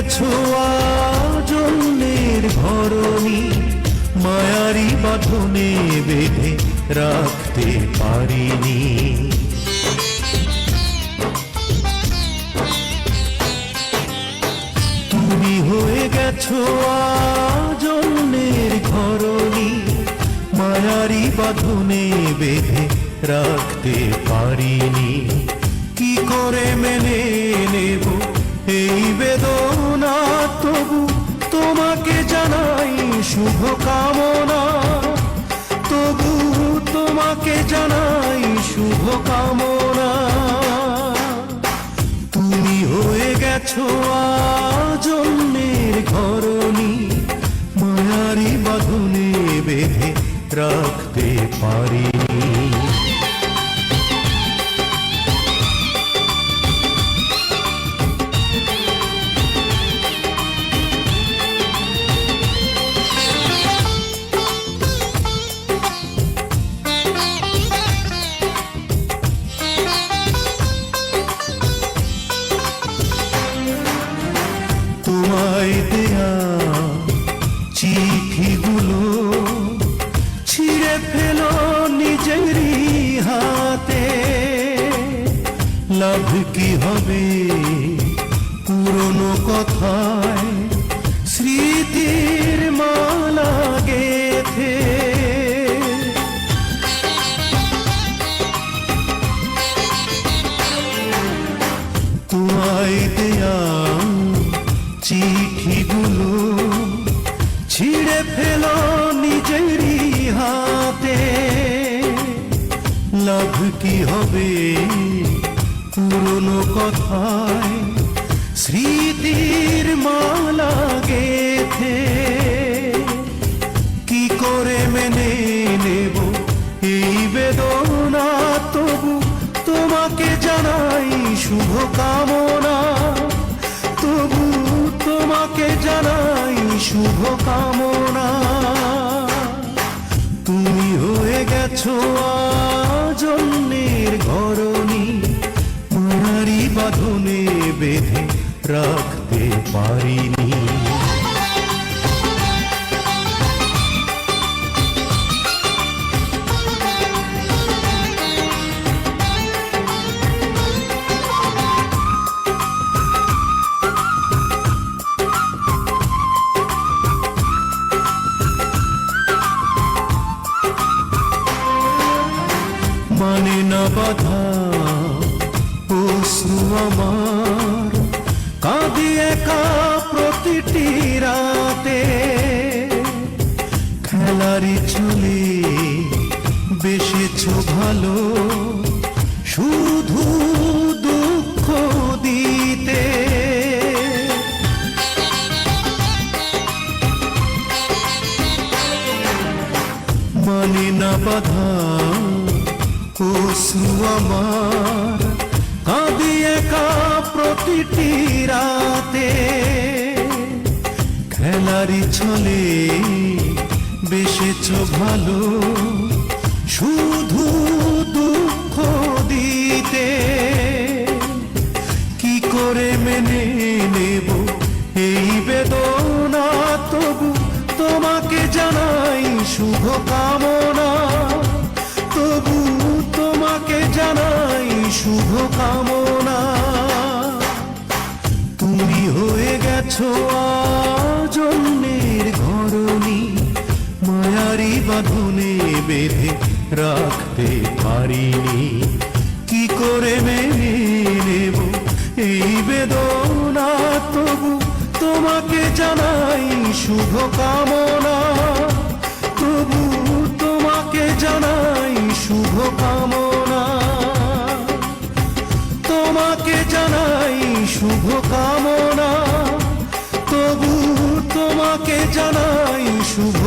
গেছো আজ অন্যের ধরণী, মায়ারি বাঁধনে বেঁধে রাখতে পারিনি। তুমি হয়ে গেছো আজ অন্যের ধরণী, মায়ারি বাঁধনে বেঁধে রাখতে পারিনি। কি করে মেনে নেব এই বেদনা, তবু তোমাকে জানাই শুভ কামনা, তবু তোমাকে জানাই শুভ কামনা। তুমি হয়ে গেছো আজ অন্যের ঘরণী, মায়ারি বাঁধনে বেঁধে রাখতে পারিনি। তোমায় দেয়া চিঠিগুলো ছিঁড়ে ফেলো নিজেরই হাতে, লাভ কি হবে পুরনো কথায় স্মৃতির মালা গেথে। তোমায় দেয়া চিঠিগুলো ছিঁড়ে ফেলো নিজেরই হাতে, লাভ কি হবে পুরনো কথায় স্মৃতির মালা গেথে। কি করে মেনে নেব এই বেদনা, তবু তোমাকে জানাই শুভ কামনা, তবু তোমাকে জানাই শুভ কামনা। তুমি হয়ে গেছো আজ অন্যের ঘরণী, মায়ারি বাঁধনে বেঁধে রাখতে পারিনি। মানে না বাধা অশ্রু আমার, কাঁদি একা প্রতিটি রাতে। খেলারি চলে বেসেছো ভালো, শুধু দুঃখ দিতে। মানে না বাধা অশ্রু আমার, কাঁদি একা প্রতিটি রাতে। খেলারি ছলে বেসেছো ভালো, শুধু দুঃখ দিতে। কি করে মেনে নেব এই বেদনা, তবু তোমাকে জানাই শুভ কামনা, তবু তোমাকে জানাই শুভ কামনা। তুমি হয়ে গেছো আজ অন্যের ঘরণী, মায়ারি বাঁধনে বেঁধে রাখতে পারিনি। কি করে মেনে নেব এই বেদনা, তবু তোমাকে জানাই শুভ কামনা, তবু তোমাকে জানাই শুভ কামনা। তোমাকে জানাই শুভ কামনা, তবু তোমাকে জানাই শুভ